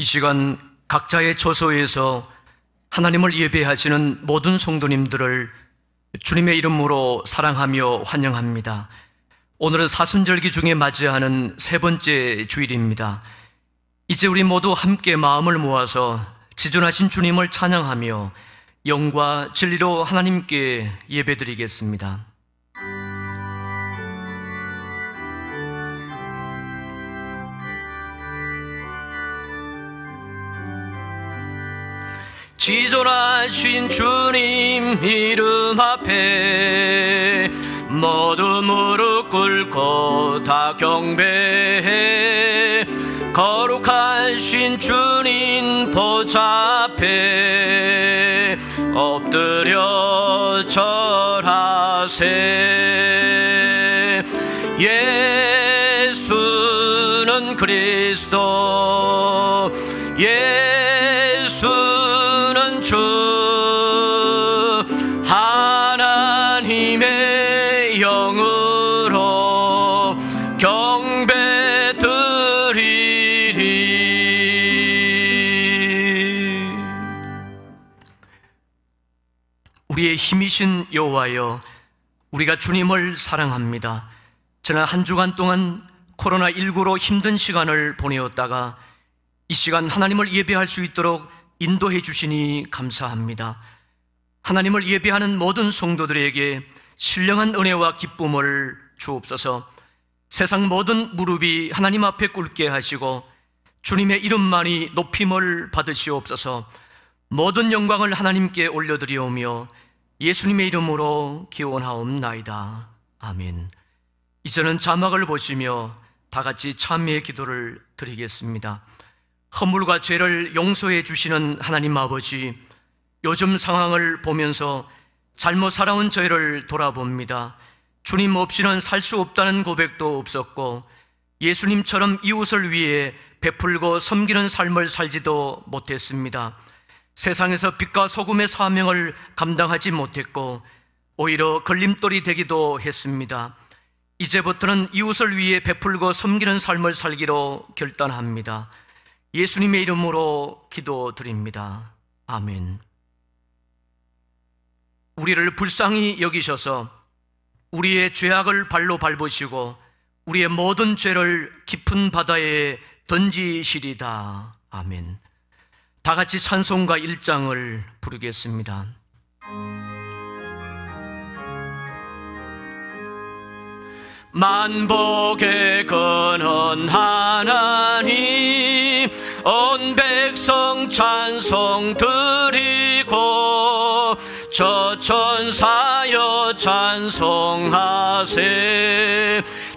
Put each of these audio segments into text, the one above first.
이 시간 각자의 처소에서 하나님을 예배하시는 모든 성도님들을 주님의 이름으로 사랑하며 환영합니다. 오늘은 사순절기 중에 맞이하는 세 번째 주일입니다. 이제 우리 모두 함께 마음을 모아서 지존하신 주님을 찬양하며 영과 진리로 하나님께 예배드리겠습니다. 지존하신 주님 이름 앞에 모두 무릎 꿇고 다 경배해. 거룩하신 주님 보좌 앞에 엎드려 절하세. 예수는 그리스도, 예수는 주, 하나님의 영으로 경배드리리. 우리의 힘이신 여호와여, 우리가 주님을 사랑합니다. 지난 한 주간 동안 코로나19로 힘든 시간을 보내었다가 이 시간 하나님을 예배할 수 있도록 인도해 주시니 감사합니다. 하나님을 예배하는 모든 성도들에게 신령한 은혜와 기쁨을 주옵소서. 세상 모든 무릎이 하나님 앞에 꿇게 하시고 주님의 이름만이 높임을 받으시옵소서. 모든 영광을 하나님께 올려드리오며 예수님의 이름으로 기원하옵나이다. 아멘. 이제는 자막을 보시며 다 같이 참회의 기도를 드리겠습니다. 허물과 죄를 용서해 주시는 하나님 아버지, 요즘 상황을 보면서 잘못 살아온 저희를 돌아봅니다. 주님 없이는 살 수 없다는 고백도 없었고 예수님처럼 이웃을 위해 베풀고 섬기는 삶을 살지도 못했습니다. 세상에서 빛과 소금의 사명을 감당하지 못했고 오히려 걸림돌이 되기도 했습니다. 이제부터는 이웃을 위해 베풀고 섬기는 삶을 살기로 결단합니다. 예수님의 이름으로 기도드립니다. 아멘. 우리를 불쌍히 여기셔서 우리의 죄악을 발로 밟으시고 우리의 모든 죄를 깊은 바다에 던지시리다. 아멘. 다 같이 찬송가 1장을 부르겠습니다. 만복의 근원 하나님, 온 백성 찬송 드리고 저 천사여 찬송하세.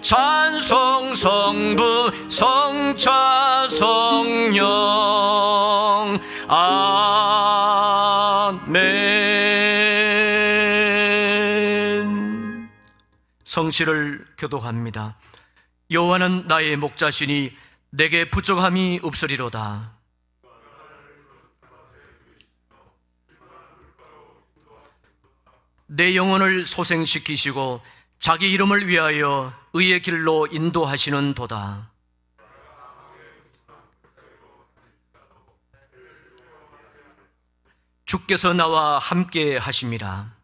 찬송 성부 성자 성령 아멘. 성시를 교독합니다. 여호와는 나의 목자시니 내게 부족함이 없으리로다. 내 영혼을 소생시키시고 자기 이름을 위하여 의의 길로 인도하시는 도다. 주께서 나와 함께 하심이라.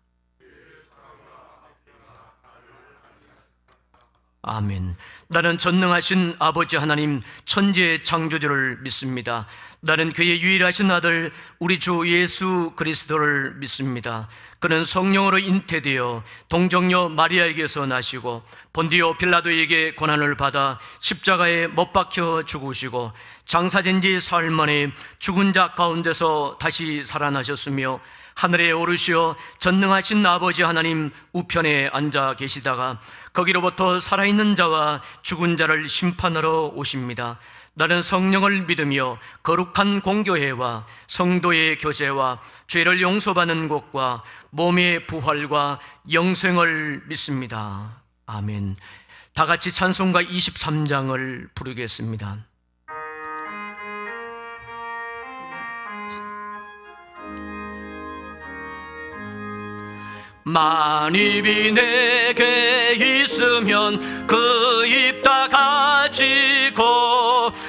아멘. 나는 전능하신 아버지 하나님 천지의 창조주를 믿습니다. 나는 그의 유일하신 아들 우리 주 예수 그리스도를 믿습니다. 그는 성령으로 잉태되어 동정녀 마리아에게서 나시고 본디오 빌라도에게 고난을 받아 십자가에 못 박혀 죽으시고 장사된 지 사흘 만에 죽은 자 가운데서 다시 살아나셨으며 하늘에 오르시어 전능하신 아버지 하나님 우편에 앉아 계시다가 거기로부터 살아있는 자와 죽은 자를 심판하러 오십니다. 나는 성령을 믿으며 거룩한 공교회와 성도의 교제와 죄를 용서받는 것과 몸의 부활과 영생을 믿습니다. 아멘. 다 같이 찬송가 23장을 부르겠습니다. 만입이 내게 있으면 그 입 다 가지고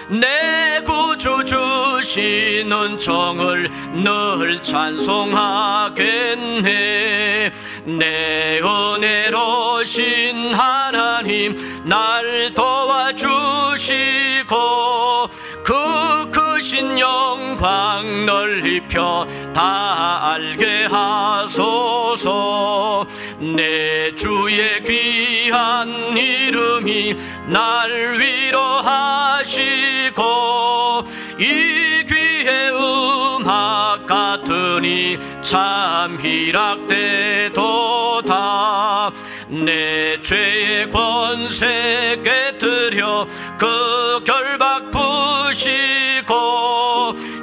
내 구주 주신 하시는 정을 늘 찬송하겠네. 내 은혜로신 하나님 날 도와주시고 그 크신 영광 널리 펴 다 알게 하소서. 내 주의 귀한 이름이 날 위로하시고 이 귀의 음악 같으니 참 희락되도다. 내 죄의 권세 깨뜨려 그 결박 푸시고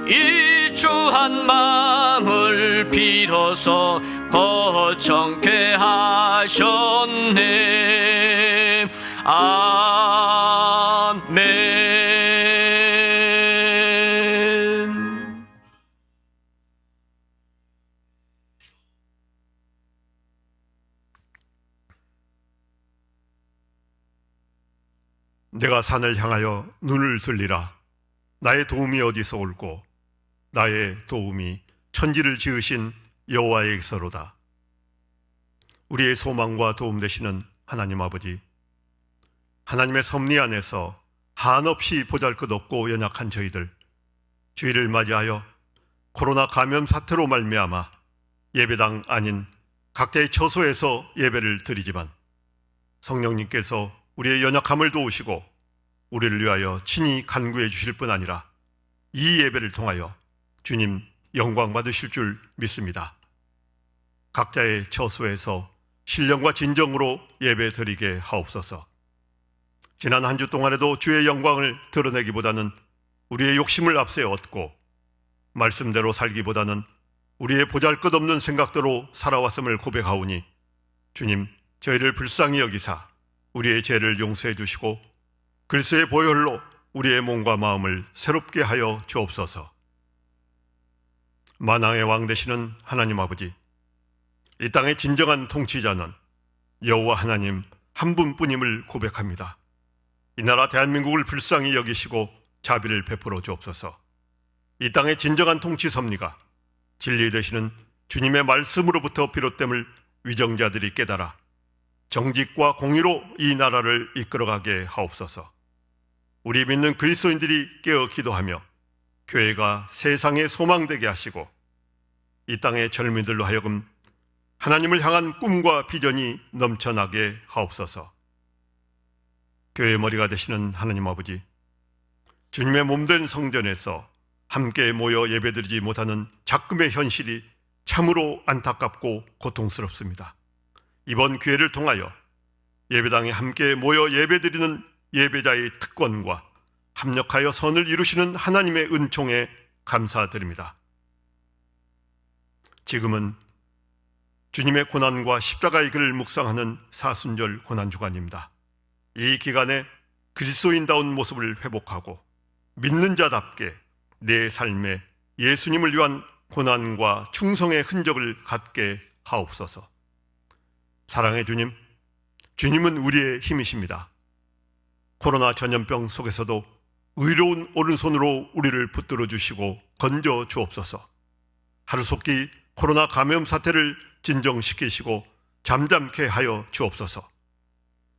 이 주한 마음을 빌어서 거청케 하셨네. 아멘. 내가 산을 향하여 눈을 들리라. 나의 도움이 어디서 올고 나의 도움이 천지를 지으신 여호와에게서로다. 우리의 소망과 도움 되시는 하나님 아버지, 하나님의 섭리 안에서 한없이 보잘것없고 연약한 저희들, 주일을 맞이하여 코로나 감염 사태로 말미암아 예배당 아닌 각자의 처소에서 예배를 드리지만 성령님께서 우리의 연약함을 도우시고 우리를 위하여 친히 간구해 주실 뿐 아니라 이 예배를 통하여 주님 영광 받으실 줄 믿습니다. 각자의 처소에서 신령과 진정으로 예배 드리게 하옵소서. 지난 한 주 동안에도 주의 영광을 드러내기보다는 우리의 욕심을 앞세 얻고 말씀대로 살기보다는 우리의 보잘것없는 생각대로 살아왔음을 고백하오니 주님 저희를 불쌍히 여기사 우리의 죄를 용서해 주시고 그리스도의 보혈로 우리의 몸과 마음을 새롭게 하여 주옵소서. 만왕의 왕 되시는 하나님 아버지, 이 땅의 진정한 통치자는 여호와 하나님 한 분뿐임을 고백합니다. 이 나라 대한민국을 불쌍히 여기시고 자비를 베풀어 주옵소서. 이 땅의 진정한 통치 섭리가 진리 되시는 주님의 말씀으로부터 비롯됨을 위정자들이 깨달아 정직과 공의로 이 나라를 이끌어가게 하옵소서. 우리 믿는 그리스도인들이 깨어 기도하며 교회가 세상에 소망되게 하시고 이 땅의 젊은이들로 하여금 하나님을 향한 꿈과 비전이 넘쳐나게 하옵소서. 교회의 머리가 되시는 하나님 아버지, 주님의 몸된 성전에서 함께 모여 예배드리지 못하는 작금의 현실이 참으로 안타깝고 고통스럽습니다. 이번 기회를 통하여 예배당에 함께 모여 예배드리는 예배자의 특권과 합력하여 선을 이루시는 하나님의 은총에 감사드립니다. 지금은 주님의 고난과 십자가의 길을 묵상하는 사순절 고난주간입니다. 이 기간에 그리스도인다운 모습을 회복하고 믿는 자답게 내 삶에 예수님을 위한 고난과 충성의 흔적을 갖게 하옵소서. 사랑의 주님, 주님은 우리의 힘이십니다. 코로나 전염병 속에서도 의로운 오른손으로 우리를 붙들어 주시고 건져 주옵소서. 하루속히 코로나 감염 사태를 진정시키시고 잠잠케 하여 주옵소서.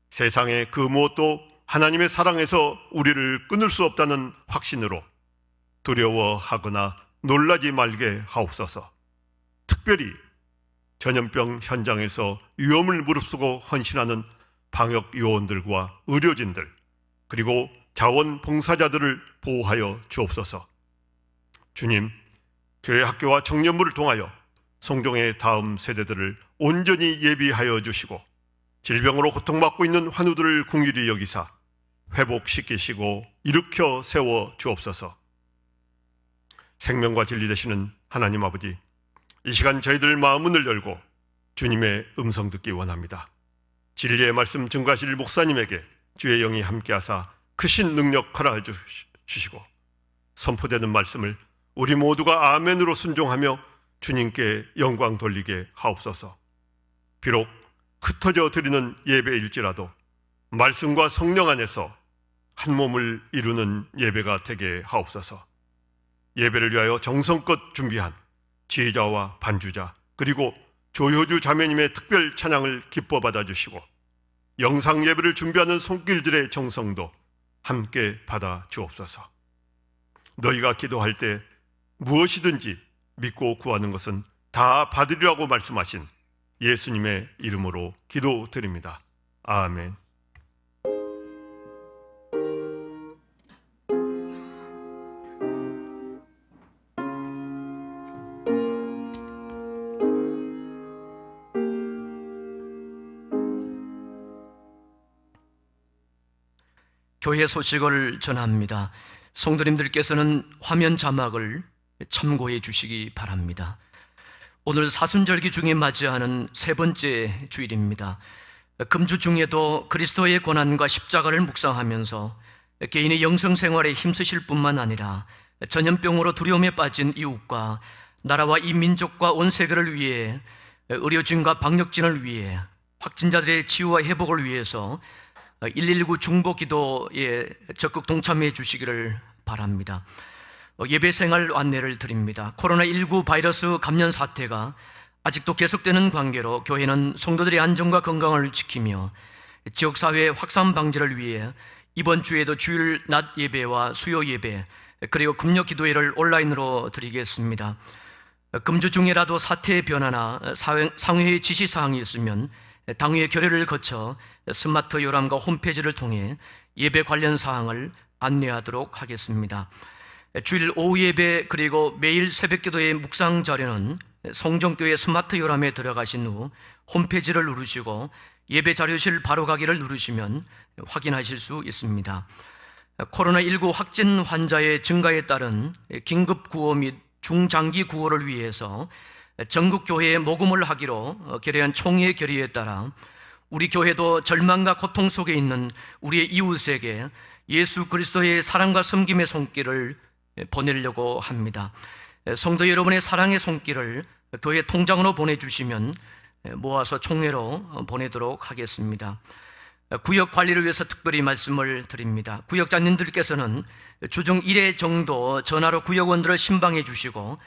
세상의 그 무엇도 하나님의 사랑에서 우리를 끊을 수 없다는 확신으로 두려워하거나 놀라지 말게 하옵소서. 특별히 전염병 현장에서 위험을 무릅쓰고 헌신하는 방역 요원들과 의료진들, 그리고 자원봉사자들을 보호하여 주옵소서. 주님, 교회 학교와 청년부를 통하여 성종의 다음 세대들을 온전히 예비하여 주시고 질병으로 고통받고 있는 환우들을 긍휼히 여기사 회복시키시고 일으켜 세워 주옵소서. 생명과 진리 되시는 하나님 아버지, 이 시간 저희들 마음문을 열고 주님의 음성 듣기 원합니다. 진리의 말씀 증거하실 목사님에게 주의 영이 함께하사 크신 능력 허락해 주시고 선포되는 말씀을 우리 모두가 아멘으로 순종하며 주님께 영광 돌리게 하옵소서. 비록 흩어져 드리는 예배일지라도 말씀과 성령 안에서 한 몸을 이루는 예배가 되게 하옵소서. 예배를 위하여 정성껏 준비한 지휘자와 반주자 그리고 조효주 자매님의 특별 찬양을 기뻐 받아주시고 영상 예배를 준비하는 손길들의 정성도 함께 받아 주옵소서. 너희가 기도할 때 무엇이든지 믿고 구하는 것은 다 받으리라고 말씀하신 예수님의 이름으로 기도드립니다. 아멘. 교회 소식을 전합니다. 성도님들께서는 화면 자막을 참고해 주시기 바랍니다. 오늘 사순절기 중에 맞이하는 세 번째 주일입니다. 금주 중에도 그리스도의 고난과 십자가를 묵상하면서 개인의 영성 생활에 힘쓰실 뿐만 아니라 전염병으로 두려움에 빠진 이웃과 나라와 이 민족과 온 세계를 위해, 의료진과 방역진을 위해, 확진자들의 치유와 회복을 위해서 119 중보 기도에 적극 동참해 주시기를 바랍니다. 예배 생활 안내를 드립니다. 코로나19 바이러스 감염 사태가 아직도 계속되는 관계로 교회는 성도들의 안전과 건강을 지키며 지역사회 확산 방지를 위해 이번 주에도 주일 낮 예배와 수요 예배 그리고 금요 기도회를 온라인으로 드리겠습니다. 금주 중에라도 사태의 변화나 상회의 지시사항이 있으면 당회 결의를 거쳐 스마트 요람과 홈페이지를 통해 예배 관련 사항을 안내하도록 하겠습니다. 주일 오후 예배 그리고 매일 새벽기도의 묵상 자료는 성정교회 스마트 요람에 들어가신 후 홈페이지를 누르시고 예배 자료실 바로 가기를 누르시면 확인하실 수 있습니다. 코로나19 확진 환자의 증가에 따른 긴급 구호 및 중장기 구호를 위해서 전국 교회에 모금을 하기로 결의한 총회 결의에 따라 우리 교회도 절망과 고통 속에 있는 우리의 이웃에게 예수 그리스도의 사랑과 섬김의 손길을 보내려고 합니다. 성도 여러분의 사랑의 손길을 교회 통장으로 보내주시면 모아서 총회로 보내도록 하겠습니다. 구역 관리를 위해서 특별히 말씀을 드립니다. 구역장님들께서는 주중 1회 정도 전화로 구역원들을 신방해 주시고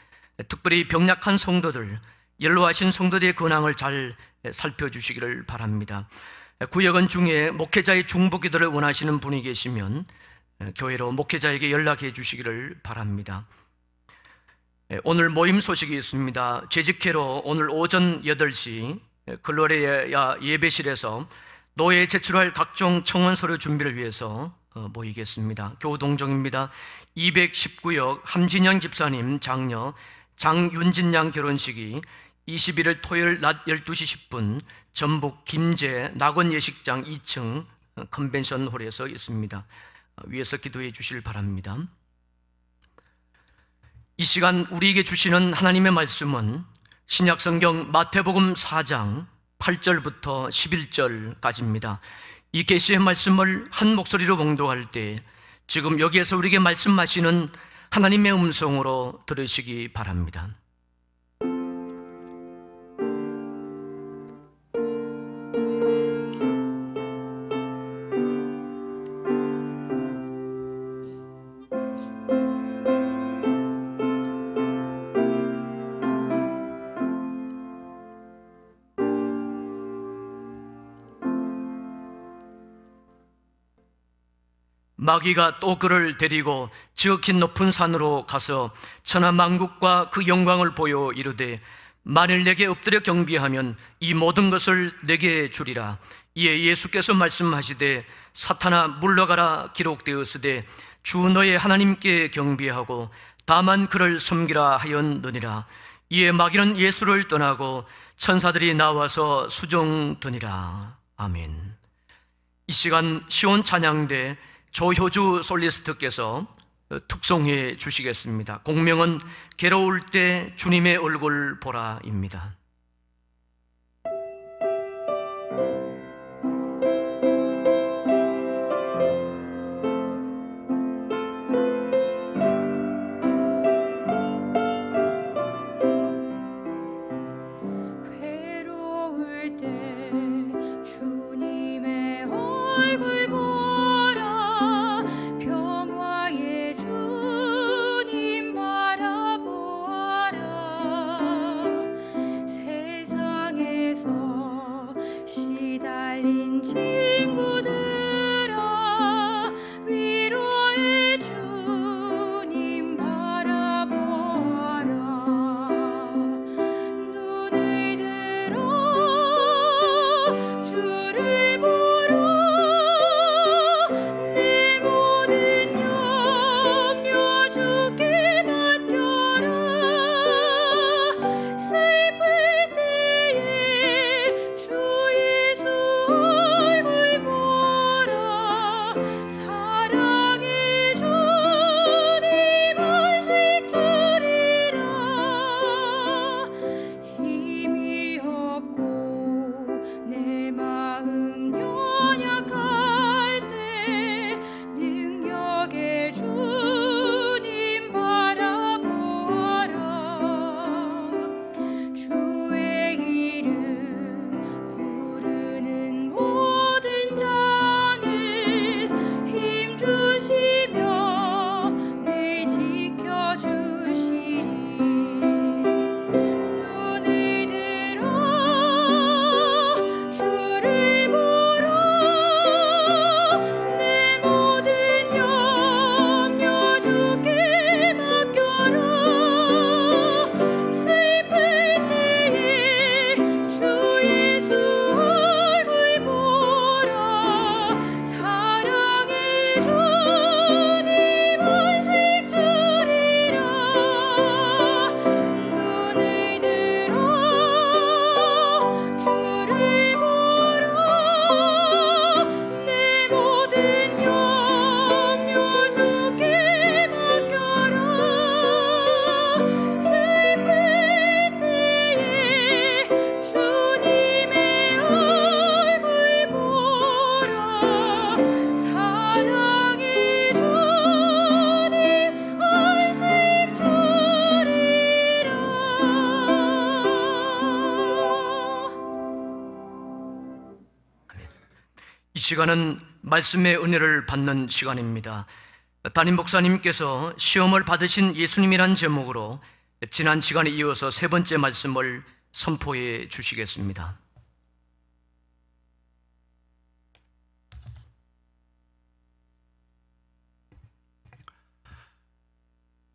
특별히 병약한 성도들, 연로하신 성도들의 근황을 잘 살펴주시기를 바랍니다. 구역원 중에 목회자의 중보기도를 원하시는 분이 계시면 교회로 목회자에게 연락해 주시기를 바랍니다. 오늘 모임 소식이 있습니다. 재직회로 오늘 오전 8시 글로리아 예배실에서 노예에 제출할 각종 청원 서류 준비를 위해서 모이겠습니다. 교동정입니다. 219역 함진영 집사님 장녀 장윤진 양 결혼식이 21일 토요일 낮 12시 10분 전북 김제 낙원 예식장 2층 컨벤션홀에서 있습니다. 위에서 기도해 주실 바랍니다. 이 시간 우리에게 주시는 하나님의 말씀은 신약성경 마태복음 4장 8절부터 11절까지입니다. 이 계시의 말씀을 한 목소리로 봉독할 때 지금 여기에서 우리에게 말씀하시는 하나님의 음성으로 들으시기 바랍니다. 마귀가 또 그를 데리고 지극히 높은 산으로 가서 천하만국과 그 영광을 보여 이르되 만일 내게 엎드려 경배하면 이 모든 것을 내게 주리라. 이에 예수께서 말씀하시되 사탄아 물러가라 기록되었으되 주 너의 하나님께 경배하고 다만 그를 섬기라 하였느니라. 이에 마귀는 예수를 떠나고 천사들이 나와서 수종드니라. 아멘. 이 시간 시온 찬양대 조효주 솔리스트께서 특송해 주시겠습니다. 공명은 괴로울 때 주님의 얼굴 보라입니다. 평화의 주님 바 시간은 말씀의 은혜를 받는 시간입니다. 담임 목사님께서 시험을 받으신 예수님이란 제목으로 지난 시간에 이어서 세 번째 말씀을 선포해 주시겠습니다.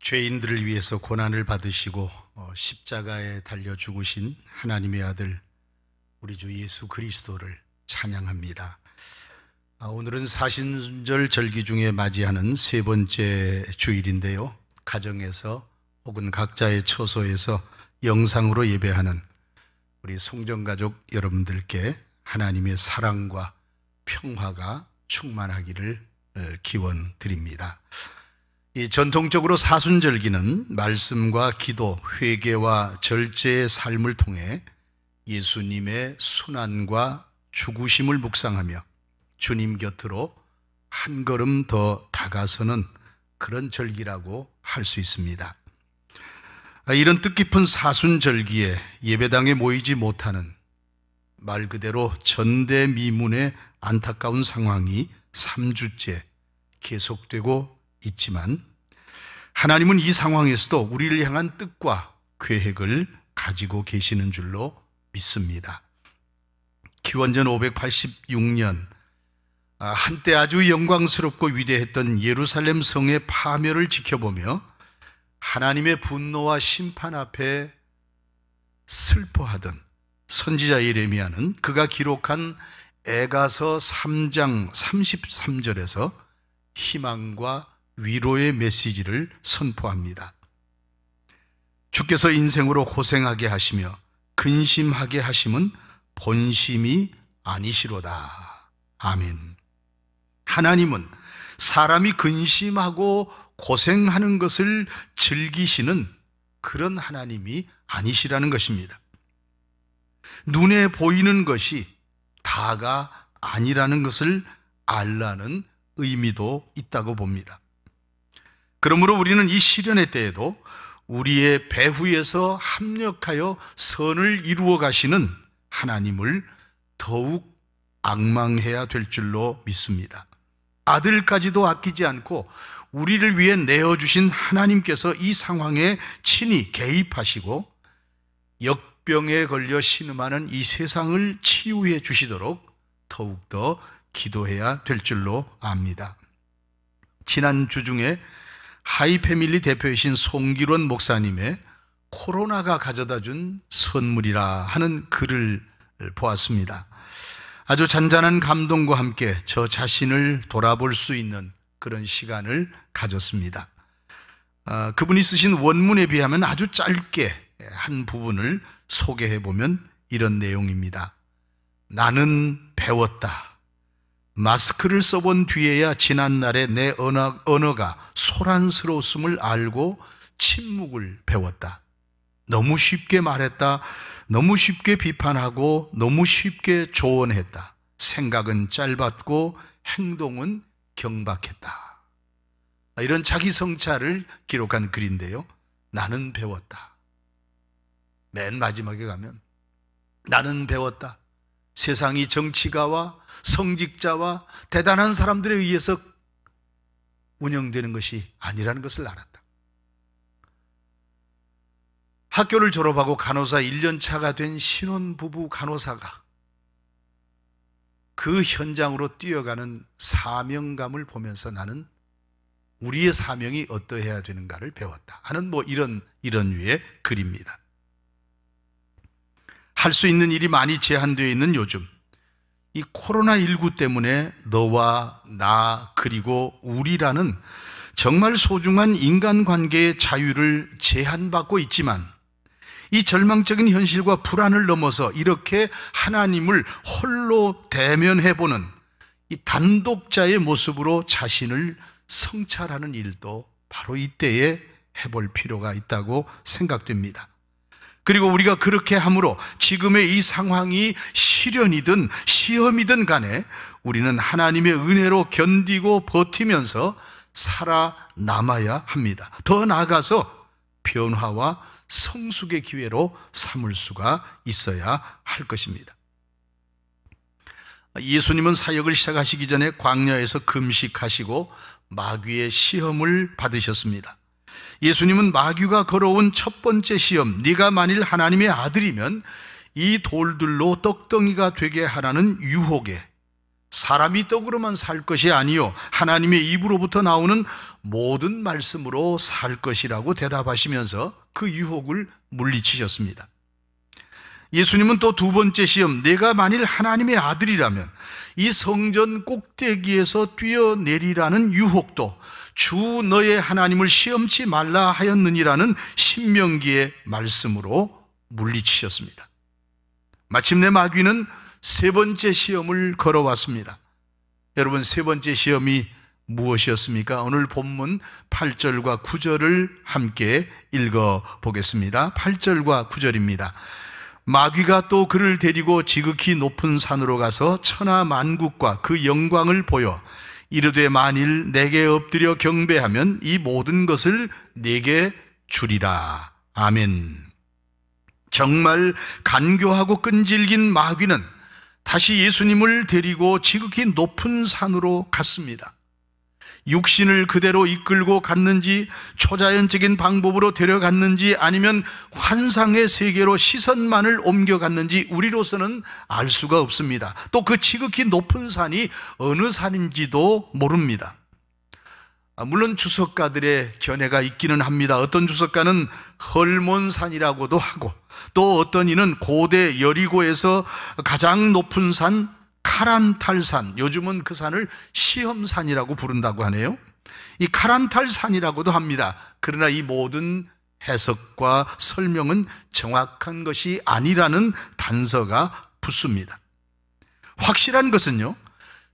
죄인들을 위해서 고난을 받으시고 십자가에 달려 죽으신 하나님의 아들 우리 주 예수 그리스도를 찬양합니다. 오늘은 사신절 절기 중에 맞이하는 세 번째 주일인데요, 가정에서 혹은 각자의 처소에서 영상으로 예배하는 우리 송정가족 여러분들께 하나님의 사랑과 평화가 충만하기를 기원드립니다. 이 전통적으로 사순절기는 말씀과 기도, 회개와 절제의 삶을 통해 예수님의 순환과 죽으심을 묵상하며 주님 곁으로 한 걸음 더 다가서는 그런 절기라고 할 수 있습니다. 이런 뜻깊은 사순절기에 예배당에 모이지 못하는 말 그대로 전대미문의 안타까운 상황이 3주째 계속되고 있지만 하나님은 이 상황에서도 우리를 향한 뜻과 계획을 가지고 계시는 줄로 믿습니다. 기원전 586년 한때 아주 영광스럽고 위대했던 예루살렘 성의 파멸을 지켜보며 하나님의 분노와 심판 앞에 슬퍼하던 선지자 예레미야는 그가 기록한 에가서 3장 33절에서 희망과 위로의 메시지를 선포합니다. 주께서 인생으로 고생하게 하시며 근심하게 하심은 본심이 아니시로다. 아멘. 하나님은 사람이 근심하고 고생하는 것을 즐기시는 그런 하나님이 아니시라는 것입니다. 눈에 보이는 것이 다가 아니라는 것을 알라는 의미도 있다고 봅니다. 그러므로 우리는 이 시련의 때에도 우리의 배후에서 합력하여 선을 이루어 가시는 하나님을 더욱 앙망해야 될 줄로 믿습니다. 아들까지도 아끼지 않고 우리를 위해 내어주신 하나님께서 이 상황에 친히 개입하시고 역병에 걸려 신음하는 이 세상을 치유해 주시도록 더욱더 기도해야 될 줄로 압니다. 지난 주 중에 하이패밀리 대표이신 송기론 목사님의 코로나가 가져다 준 선물이라 하는 글을 보았습니다. 아주 잔잔한 감동과 함께 저 자신을 돌아볼 수 있는 그런 시간을 가졌습니다. 그분이 쓰신 원문에 비하면 아주 짧게 한 부분을 소개해 보면 이런 내용입니다. 나는 배웠다. 마스크를 써본 뒤에야 지난날의 내 언어가 소란스러웠음을 알고 침묵을 배웠다. 너무 쉽게 말했다. 너무 쉽게 비판하고 너무 쉽게 조언했다. 생각은 짧았고 행동은 경박했다. 이런 자기 성찰을 기록한 글인데요, 나는 배웠다. 맨 마지막에 가면 나는 배웠다. 세상이 정치가와 성직자와 대단한 사람들에 의해서 운영되는 것이 아니라는 것을 알았다. 학교를 졸업하고 간호사 1년 차가 된 신혼부부 간호사가 그 현장으로 뛰어가는 사명감을 보면서 나는 우리의 사명이 어떠해야 되는가를 배웠다 하는 이런 류의 글입니다. 할 수 있는 일이 많이 제한되어 있는 요즘, 이 코로나19 때문에 너와 나 그리고 우리라는 정말 소중한 인간관계의 자유를 제한받고 있지만 이 절망적인 현실과 불안을 넘어서 이렇게 하나님을 홀로 대면해보는 이 단독자의 모습으로 자신을 성찰하는 일도 바로 이때에 해볼 필요가 있다고 생각됩니다. 그리고 우리가 그렇게 함으로 지금의 이 상황이 시련이든 시험이든 간에 우리는 하나님의 은혜로 견디고 버티면서 살아남아야 합니다. 더 나아가서 변화와 성숙의 기회로 삼을 수가 있어야 할 것입니다. 예수님은 사역을 시작하시기 전에 광야에서 금식하시고 마귀의 시험을 받으셨습니다. 예수님은 마귀가 걸어온 첫 번째 시험, 네가 만일 하나님의 아들이면 이 돌들로 떡덩이가 되게 하라는 유혹에 사람이 떡으로만 살 것이 아니요 하나님의 입으로부터 나오는 모든 말씀으로 살 것이라고 대답하시면서 그 유혹을 물리치셨습니다. 예수님은 또 두 번째 시험, 내가 만일 하나님의 아들이라면 이 성전 꼭대기에서 뛰어내리라는 유혹도 주 너의 하나님을 시험치 말라 하였느니라는 신명기의 말씀으로 물리치셨습니다. 마침내 마귀는 세 번째 시험을 걸어왔습니다. 여러분, 세 번째 시험이 무엇이었습니까? 오늘 본문 8절과 9절을 함께 읽어보겠습니다. 8절과 9절입니다. 마귀가 또 그를 데리고 지극히 높은 산으로 가서 천하 만국과 그 영광을 보여 이르되 만일 내게 엎드려 경배하면 이 모든 것을 내게 주리라. 아멘. 정말 간교하고 끈질긴 마귀는 다시 예수님을 데리고 지극히 높은 산으로 갔습니다. 육신을 그대로 이끌고 갔는지, 초자연적인 방법으로 데려갔는지, 아니면 환상의 세계로 시선만을 옮겨갔는지 우리로서는 알 수가 없습니다. 또 그 지극히 높은 산이 어느 산인지도 모릅니다. 물론 주석가들의 견해가 있기는 합니다. 어떤 주석가는 헐몬산이라고도 하고, 또 어떤 이는 고대 여리고에서 가장 높은 산 카란탈산, 요즘은 그 산을 시험산이라고 부른다고 하네요. 이 카란탈산이라고도 합니다. 그러나 이 모든 해석과 설명은 정확한 것이 아니라는 단서가 붙습니다. 확실한 것은요,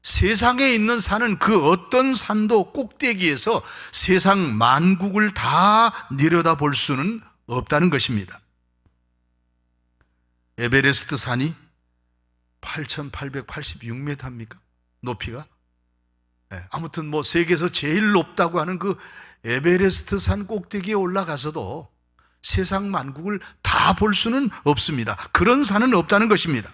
세상에 있는 산은 그 어떤 산도 꼭대기에서 세상 만국을 다 내려다볼 수는 없다는 것입니다. 에베레스트 산이 8,886m입니까? 높이가? 아무튼 뭐 세계에서 제일 높다고 하는 그 에베레스트 산 꼭대기에 올라가서도 세상 만국을 다 볼 수는 없습니다. 그런 산은 없다는 것입니다.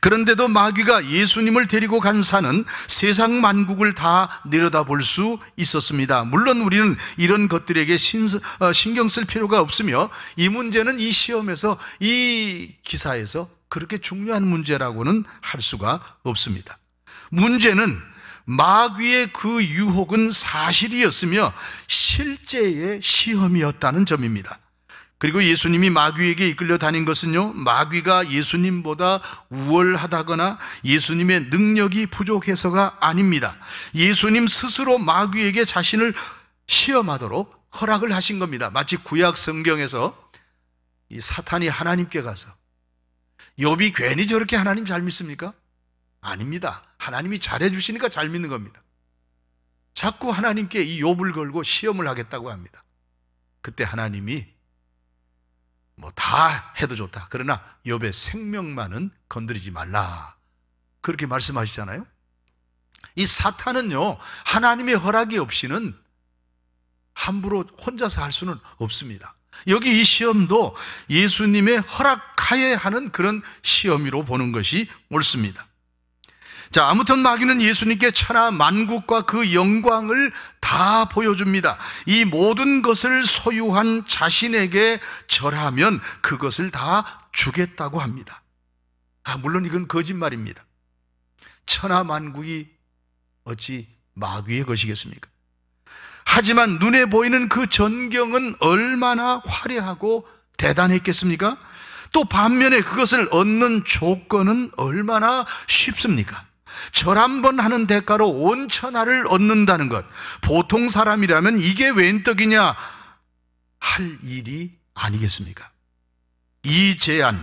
그런데도 마귀가 예수님을 데리고 간 산은 세상 만국을 다 내려다볼 수 있었습니다. 물론 우리는 이런 것들에게 신경 쓸 필요가 없으며, 이 문제는 이 시험에서, 이 기사에서 그렇게 중요한 문제라고는 할 수가 없습니다. 문제는 마귀의 그 유혹은 사실이었으며 실제의 시험이었다는 점입니다. 그리고 예수님이 마귀에게 이끌려 다닌 것은요, 마귀가 예수님보다 우월하다거나 예수님의 능력이 부족해서가 아닙니다. 예수님 스스로 마귀에게 자신을 시험하도록 허락을 하신 겁니다. 마치 구약 성경에서 이 사탄이 하나님께 가서 욥이 괜히 저렇게 하나님 잘 믿습니까? 아닙니다. 하나님이 잘해 주시니까 잘 믿는 겁니다. 자꾸 하나님께 이 욥을 걸고 시험을 하겠다고 합니다. 그때 하나님이 뭐 다 해도 좋다, 그러나 욥의 생명만은 건드리지 말라, 그렇게 말씀하시잖아요. 이 사탄은요, 하나님의 허락이 없이는 함부로 혼자서 할 수는 없습니다. 여기 이 시험도 예수님의 허락하에 하는 그런 시험으로 보는 것이 옳습니다. 자, 아무튼 마귀는 예수님께 천하 만국과 그 영광을 다 보여줍니다. 이 모든 것을 소유한 자신에게 절하면 그것을 다 주겠다고 합니다. 물론 이건 거짓말입니다. 천하 만국이 어찌 마귀의 것이겠습니까? 하지만 눈에 보이는 그 전경은 얼마나 화려하고 대단했겠습니까? 또 반면에 그것을 얻는 조건은 얼마나 쉽습니까? 절 한 번 하는 대가로 온 천하를 얻는다는 것, 보통 사람이라면 이게 웬 떡이냐 할 일이 아니겠습니까? 이 제안,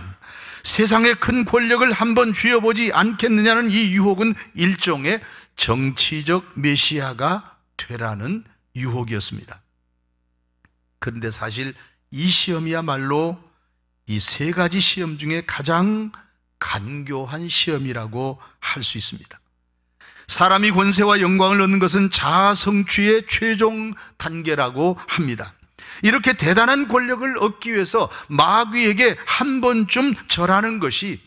세상의 큰 권력을 한번 쥐어보지 않겠느냐는 이 유혹은 일종의 정치적 메시아가 되라는 유혹이었습니다. 그런데 사실 이 시험이야말로 이 세 가지 시험 중에 가장 간교한 시험이라고 할 수 있습니다. 사람이 권세와 영광을 얻는 것은 자아 성취의 최종 단계라고 합니다. 이렇게 대단한 권력을 얻기 위해서 마귀에게 한 번쯤 절하는 것이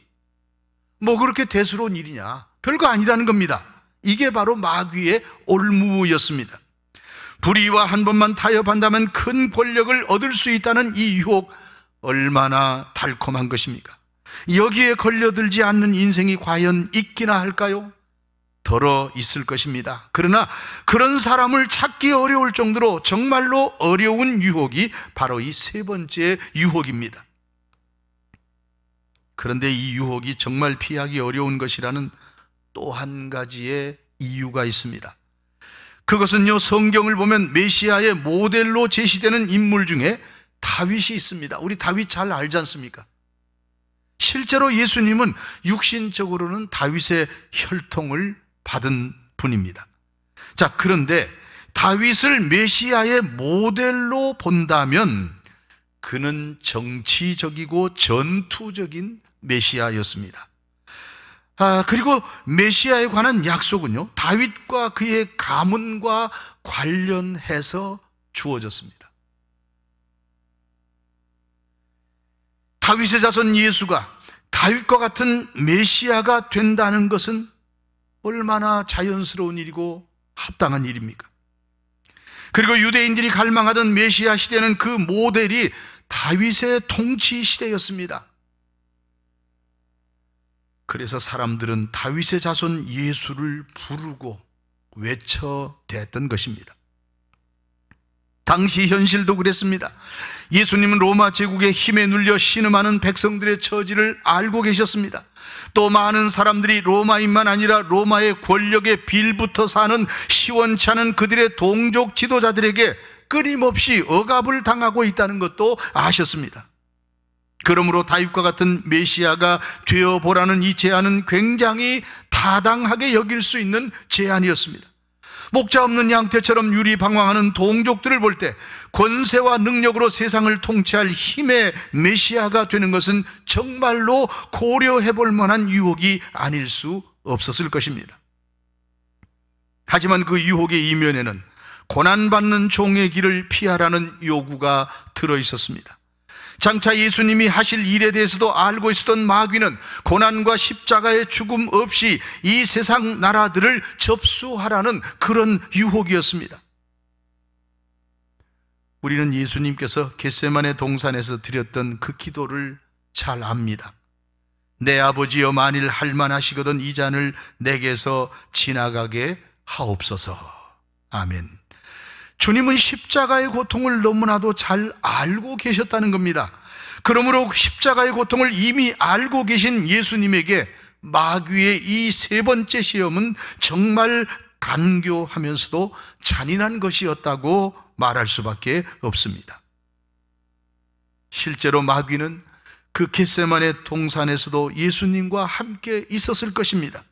뭐 그렇게 대수로운 일이냐? 별거 아니라는 겁니다. 이게 바로 마귀의 올무였습니다. 불의와 한 번만 타협한다면 큰 권력을 얻을 수 있다는 이 유혹, 얼마나 달콤한 것입니까? 여기에 걸려들지 않는 인생이 과연 있기나 할까요? 덜어 있을 것입니다. 그러나 그런 사람을 찾기 어려울 정도로 정말로 어려운 유혹이 바로 이 세 번째 유혹입니다. 그런데 이 유혹이 정말 피하기 어려운 것이라는 또 한 가지의 이유가 있습니다. 그것은요, 성경을 보면 메시아의 모델로 제시되는 인물 중에 다윗이 있습니다. 우리 다윗 잘 알지 않습니까? 실제로 예수님은 육신적으로는 다윗의 혈통을 받은 분입니다. 자, 그런데 다윗을 메시아의 모델로 본다면 그는 정치적이고 전투적인 메시아였습니다. 그리고 메시아에 관한 약속은요, 다윗과 그의 가문과 관련해서 주어졌습니다. 다윗의 자손 예수가 다윗과 같은 메시아가 된다는 것은 얼마나 자연스러운 일이고 합당한 일입니까? 그리고 유대인들이 갈망하던 메시아 시대는 그 모델이 다윗의 통치 시대였습니다. 그래서 사람들은 다윗의 자손 예수를 부르고 외쳐댔던 것입니다. 당시 현실도 그랬습니다. 예수님은 로마 제국의 힘에 눌려 신음하는 백성들의 처지를 알고 계셨습니다. 또 많은 사람들이 로마인만 아니라 로마의 권력에 빌붙어 사는 시원치 않은 그들의 동족 지도자들에게 끊임없이 억압을 당하고 있다는 것도 아셨습니다. 그러므로 다윗과 같은 메시아가 되어보라는 이 제안은 굉장히 타당하게 여길 수 있는 제안이었습니다. 목자 없는 양떼처럼 유리방황하는 동족들을 볼 때 권세와 능력으로 세상을 통치할 힘의 메시아가 되는 것은 정말로 고려해 볼 만한 유혹이 아닐 수 없었을 것입니다. 하지만 그 유혹의 이면에는 고난받는 종의 길을 피하라는 요구가 들어 있었습니다. 장차 예수님이 하실 일에 대해서도 알고 있었던 마귀는 고난과 십자가의 죽음 없이 이 세상 나라들을 접수하라는 그런 유혹이었습니다. 우리는 예수님께서 겟세마네 동산에서 드렸던 그 기도를 잘 압니다. 내 아버지여, 만일 할만하시거든 이 잔을 내게서 지나가게 하옵소서. 아멘. 주님은 십자가의 고통을 너무나도 잘 알고 계셨다는 겁니다. 그러므로 십자가의 고통을 이미 알고 계신 예수님에게 마귀의 이 세 번째 시험은 정말 간교하면서도 잔인한 것이었다고 말할 수밖에 없습니다. 실제로 마귀는 그 겟세마네 동산에서도 예수님과 함께 있었을 것입니다.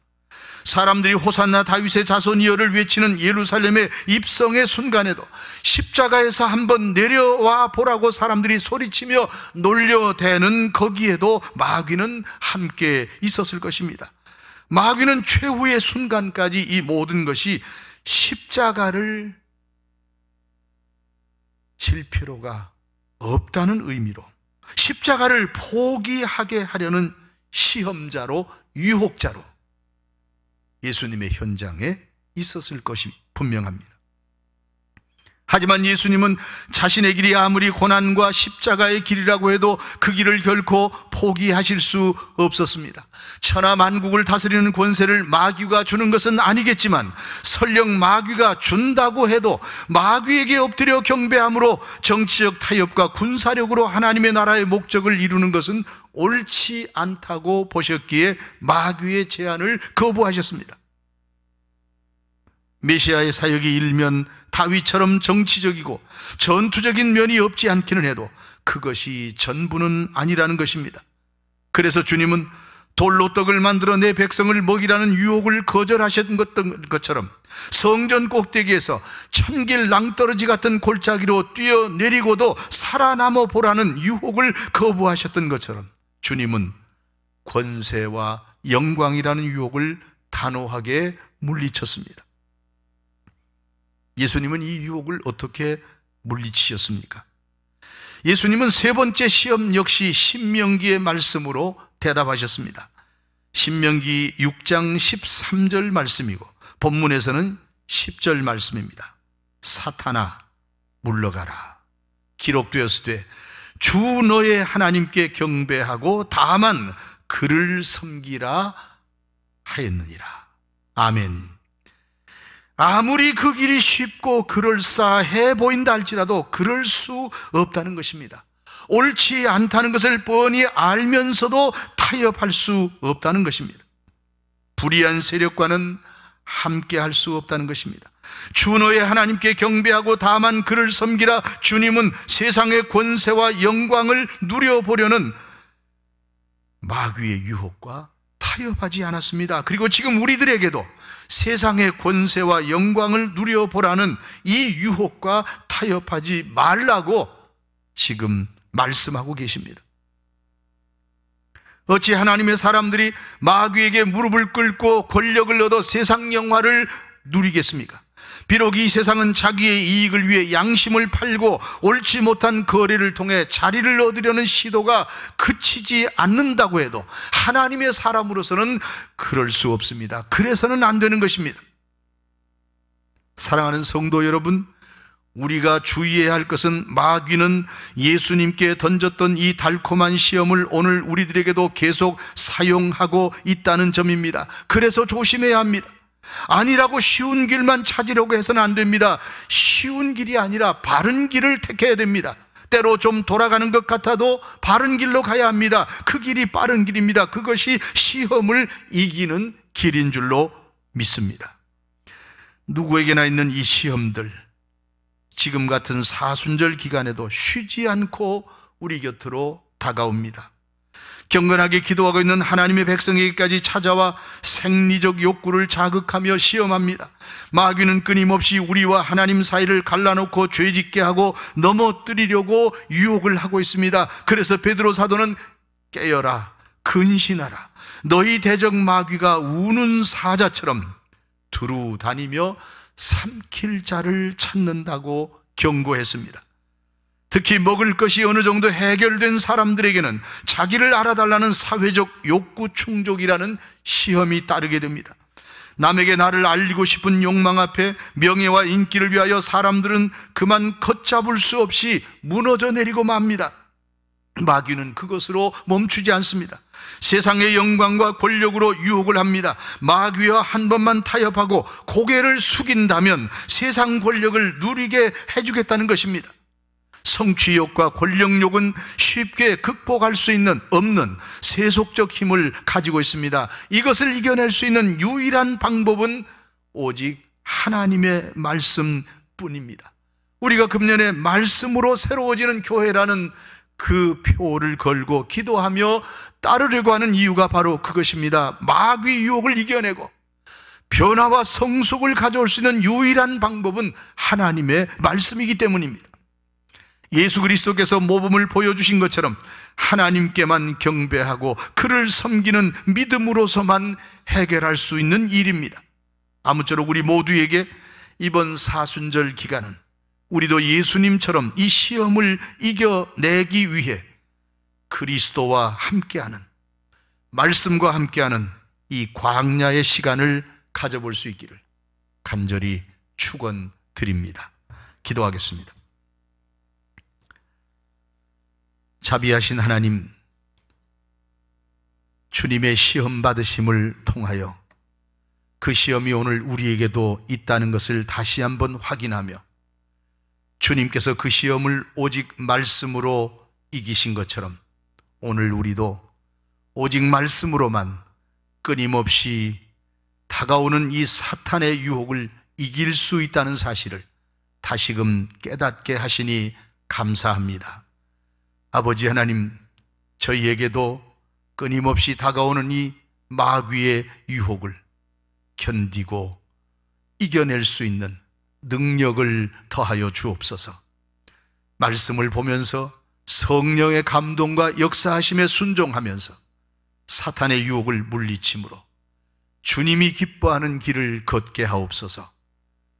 사람들이 호산나 다윗의 자손이여를 외치는 예루살렘의 입성의 순간에도 십자가에서 한번 내려와 보라고 사람들이 소리치며 놀려대는 거기에도 마귀는 함께 있었을 것입니다. 마귀는 최후의 순간까지 이 모든 것이 십자가를 질 필요가 없다는 의미로 십자가를 포기하게 하려는 시험자로, 유혹자로 예수님의 현장에 있었을 것이 분명합니다. 하지만 예수님은 자신의 길이 아무리 고난과 십자가의 길이라고 해도 그 길을 결코 포기하실 수 없었습니다. 천하 만국을 다스리는 권세를 마귀가 주는 것은 아니겠지만 설령 마귀가 준다고 해도 마귀에게 엎드려 경배함으로 정치적 타협과 군사력으로 하나님의 나라의 목적을 이루는 것은 옳지 않다고 보셨기에 마귀의 제안을 거부하셨습니다. 메시아의 사역이 일면 다윗처럼 정치적이고 전투적인 면이 없지 않기는 해도 그것이 전부는 아니라는 것입니다. 그래서 주님은 돌로 떡을 만들어 내 백성을 먹이라는 유혹을 거절하셨던 것처럼 성전 꼭대기에서 천길 낭떠러지 같은 골짜기로 뛰어내리고도 살아남아 보라는 유혹을 거부하셨던 것처럼 주님은 권세와 영광이라는 유혹을 단호하게 물리쳤습니다. 예수님은 이 유혹을 어떻게 물리치셨습니까? 예수님은 세 번째 시험 역시 신명기의 말씀으로 대답하셨습니다. 신명기 6장 13절 말씀이고 본문에서는 10절 말씀입니다. 사탄아 물러가라. 기록되었으되 주 너의 하나님께 경배하고 다만 그를 섬기라 하였느니라. 아멘. 아무리 그 길이 쉽고 그럴싸해 보인다 할지라도 그럴 수 없다는 것입니다. 옳지 않다는 것을 뻔히 알면서도 타협할 수 없다는 것입니다. 불의한 세력과는 함께 할 수 없다는 것입니다. 주 너의 하나님께 경배하고 다만 그를 섬기라. 주님은 세상의 권세와 영광을 누려보려는 마귀의 유혹과 타협하지 않았습니다. 그리고 지금 우리들에게도 세상의 권세와 영광을 누려보라는 이 유혹과 타협하지 말라고 지금 말씀하고 계십니다. 어찌 하나님의 사람들이 마귀에게 무릎을 꿇고 권력을 얻어 세상 영화를 누리겠습니까? 비록 이 세상은 자기의 이익을 위해 양심을 팔고 옳지 못한 거래를 통해 자리를 얻으려는 시도가 그치지 않는다고 해도 하나님의 사람으로서는 그럴 수 없습니다. 그래서는 안 되는 것입니다. 사랑하는 성도 여러분, 우리가 주의해야 할 것은 마귀는 예수님께 던졌던 이 달콤한 시험을 오늘 우리들에게도 계속 사용하고 있다는 점입니다. 그래서 조심해야 합니다. 아니라고 쉬운 길만 찾으려고 해서는 안 됩니다. 쉬운 길이 아니라 바른 길을 택해야 됩니다. 때로 좀 돌아가는 것 같아도 바른 길로 가야 합니다. 그 길이 빠른 길입니다. 그것이 시험을 이기는 길인 줄로 믿습니다. 누구에게나 있는 이 시험들, 지금 같은 사순절 기간에도 쉬지 않고 우리 곁으로 다가옵니다. 경건하게 기도하고 있는 하나님의 백성에게까지 찾아와 생리적 욕구를 자극하며 시험합니다. 마귀는 끊임없이 우리와 하나님 사이를 갈라놓고 죄짓게 하고 넘어뜨리려고 유혹을 하고 있습니다. 그래서 베드로 사도는 깨어라, 근신하라. 너희 대적 마귀가 우는 사자처럼 두루 다니며 삼킬 자를 찾는다고 경고했습니다. 특히 먹을 것이 어느 정도 해결된 사람들에게는 자기를 알아달라는 사회적 욕구 충족이라는 시험이 따르게 됩니다. 남에게 나를 알리고 싶은 욕망 앞에 명예와 인기를 위하여 사람들은 그만 걷잡을 수 없이 무너져 내리고 맙니다. 마귀는 그것으로 멈추지 않습니다. 세상의 영광과 권력으로 유혹을 합니다. 마귀와 한 번만 타협하고 고개를 숙인다면 세상 권력을 누리게 해주겠다는 것입니다. 성취욕과 권력욕은 쉽게 극복할 수 없는 세속적 힘을 가지고 있습니다. 이것을 이겨낼 수 있는 유일한 방법은 오직 하나님의 말씀뿐입니다. 우리가 금년에 말씀으로 새로워지는 교회라는 그 표를 걸고 기도하며 따르려고 하는 이유가 바로 그것입니다. 마귀 유혹을 이겨내고 변화와 성숙을 가져올 수 있는 유일한 방법은 하나님의 말씀이기 때문입니다. 예수 그리스도께서 모범을 보여주신 것처럼 하나님께만 경배하고 그를 섬기는 믿음으로서만 해결할 수 있는 일입니다. 아무쪼록 우리 모두에게 이번 사순절 기간은 우리도 예수님처럼 이 시험을 이겨내기 위해 그리스도와 함께하는, 말씀과 함께하는 이 광야의 시간을 가져볼 수 있기를 간절히 축원드립니다. 기도하겠습니다. 자비하신 하나님, 주님의 시험 받으심을 통하여 그 시험이 오늘 우리에게도 있다는 것을 다시 한번 확인하며 주님께서 그 시험을 오직 말씀으로 이기신 것처럼 오늘 우리도 오직 말씀으로만 끊임없이 다가오는 이 사탄의 유혹을 이길 수 있다는 사실을 다시금 깨닫게 하시니 감사합니다. 아버지 하나님, 저희에게도 끊임없이 다가오는 이 마귀의 유혹을 견디고 이겨낼 수 있는 능력을 더하여 주옵소서. 말씀을 보면서 성령의 감동과 역사하심에 순종하면서 사탄의 유혹을 물리침으로 주님이 기뻐하는 길을 걷게 하옵소서.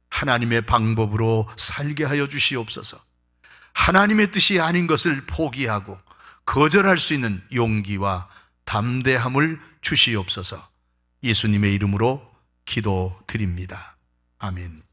하나님의 방법으로 살게 하여 주시옵소서. 하나님의 뜻이 아닌 것을 포기하고 거절할 수 있는 용기와 담대함을 주시옵소서. 예수님의 이름으로 기도드립니다. 아멘.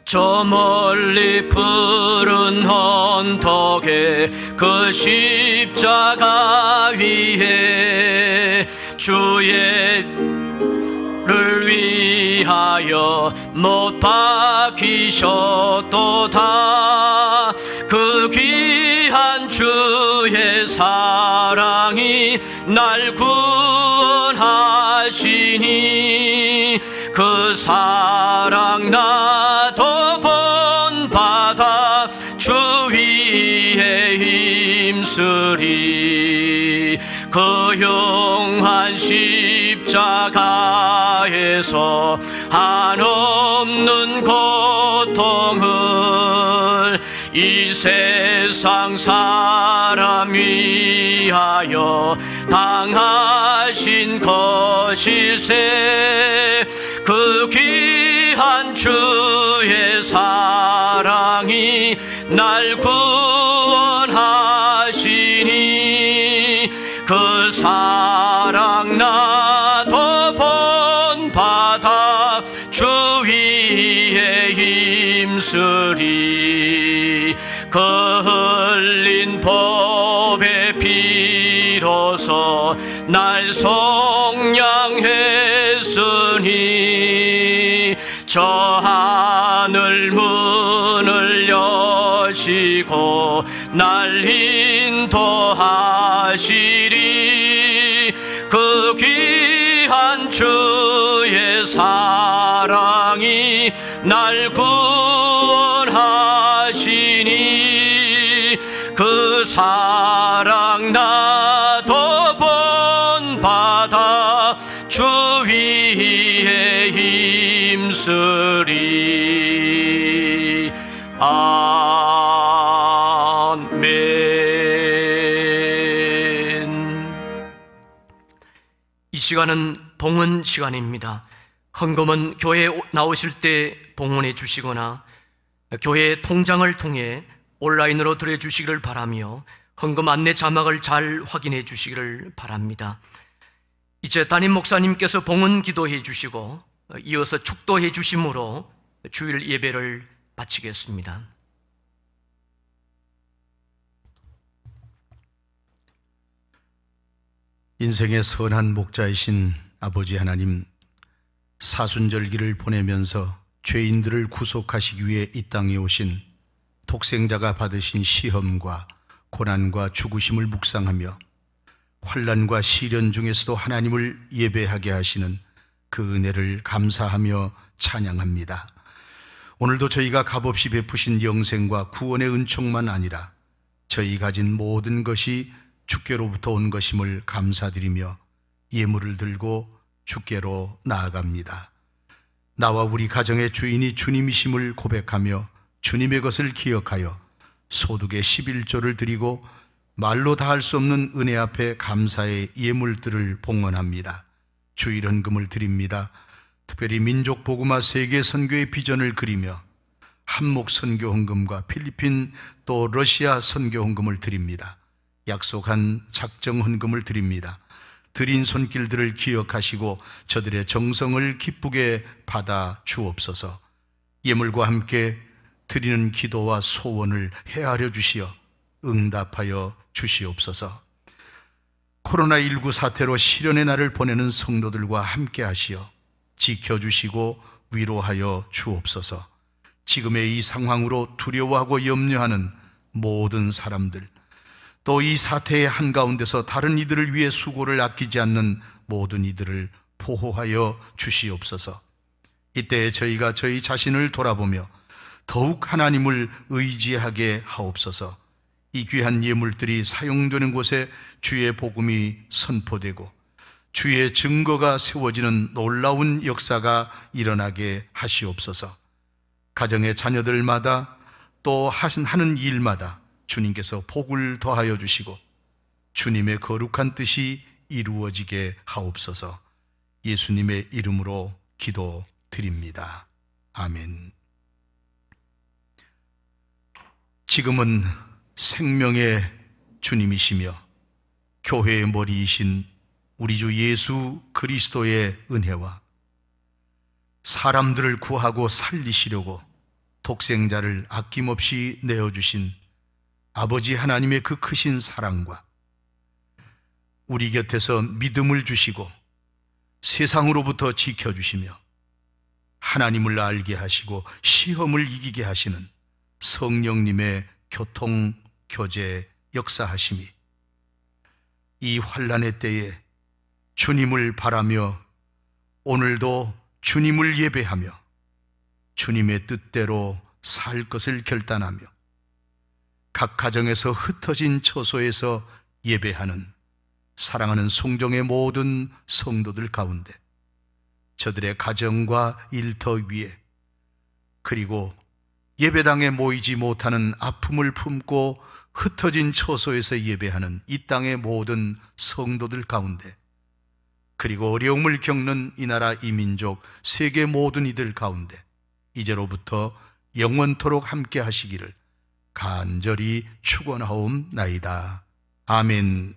저 멀리 푸른 언덕에 그 십자가 위에 주의 를 위하여 못 박히셨도다. 그 귀한 주의 사랑이 날 구원하시니 그 사랑 나도 본받아 주 위에 힘쓰리. 그 용한 십자가에서 한없는 고통을 이 세상 사람 위하여 당하신 것일세. 그 귀한 주의 사랑이 날 구원하시니 그 사랑 나도 본받아 주 위에 힘쓰리. 그 흘린 법의 피로서 날 속량했으니 저 하늘 문을 여시고 날 인도하시리. 그 귀한 주의 사랑이 날 구원하시니 그 사랑 나도 본받아 주 위에 힘쓰리. 아멘. 이 시간은 봉헌 시간입니다. 헌금은 교회에 나오실 때 봉헌해 주시거나 교회 통장을 통해 온라인으로 드려주시기를 바라며 헌금 안내 자막을 잘 확인해 주시기를 바랍니다. 이제 담임 목사님께서 봉헌 기도해 주시고 이어서 축도해 주심으로 주일 예배를 마치겠습니다. 인생의 선한 목자이신 아버지 하나님, 사순절기를 보내면서 죄인들을 구속하시기 위해 이 땅에 오신 독생자가 받으신 시험과 고난과 죽으심을 묵상하며 환난과 시련 중에서도 하나님을 예배하게 하시는 그 은혜를 감사하며 찬양합니다. 오늘도 저희가 값없이 베푸신 영생과 구원의 은총만 아니라 저희 가진 모든 것이 주께로부터 온 것임을 감사드리며 예물을 들고 주께로 나아갑니다. 나와 우리 가정의 주인이 주님이심을 고백하며 주님의 것을 기억하여 소득의 11조를 드리고 말로 다 할 수 없는 은혜 앞에 감사의 예물들을 봉헌합니다. 주일 헌금을 드립니다. 특별히 민족 복음화 세계 선교의 비전을 그리며 한목 선교 헌금과 필리핀 또 러시아 선교 헌금을 드립니다. 약속한 작정 헌금을 드립니다. 드린 손길들을 기억하시고 저들의 정성을 기쁘게 받아 주옵소서. 예물과 함께 드리는 기도와 소원을 헤아려 주시어 응답하여 주시옵소서. 코로나19 사태로 시련의 날을 보내는 성도들과 함께 하시어 지켜주시고 위로하여 주옵소서. 지금의 이 상황으로 두려워하고 염려하는 모든 사람들, 또 이 사태의 한가운데서 다른 이들을 위해 수고를 아끼지 않는 모든 이들을 보호하여 주시옵소서. 이때 저희가 저희 자신을 돌아보며 더욱 하나님을 의지하게 하옵소서. 이 귀한 예물들이 사용되는 곳에 주의 복음이 선포되고 주의 증거가 세워지는 놀라운 역사가 일어나게 하시옵소서. 가정의 자녀들마다 또 하는 일마다 주님께서 복을 더하여 주시고 주님의 거룩한 뜻이 이루어지게 하옵소서. 예수님의 이름으로 기도드립니다. 아멘. 지금은 생명의 주님이시며 교회의 머리이신 우리 주 예수 그리스도의 은혜와 사람들을 구하고 살리시려고 독생자를 아낌없이 내어주신 아버지 하나님의 그 크신 사랑과 우리 곁에서 믿음을 주시고 세상으로부터 지켜주시며 하나님을 알게 하시고 시험을 이기게 하시는 성령님의 교통, 교제, 역사하심이 이 환난의 때에 주님을 바라며 오늘도 주님을 예배하며 주님의 뜻대로 살 것을 결단하며 각 가정에서 흩어진 처소에서 예배하는 사랑하는 송정의 모든 성도들 가운데 저들의 가정과 일터 위에 그리고 예배당에 모이지 못하는 아픔을 품고 흩어진 처소에서 예배하는 이 땅의 모든 성도들 가운데 그리고 어려움을 겪는 이 나라 이 민족 세계 모든 이들 가운데 이제로부터 영원토록 함께 하시기를 간절히 축원하옵나이다. 아멘.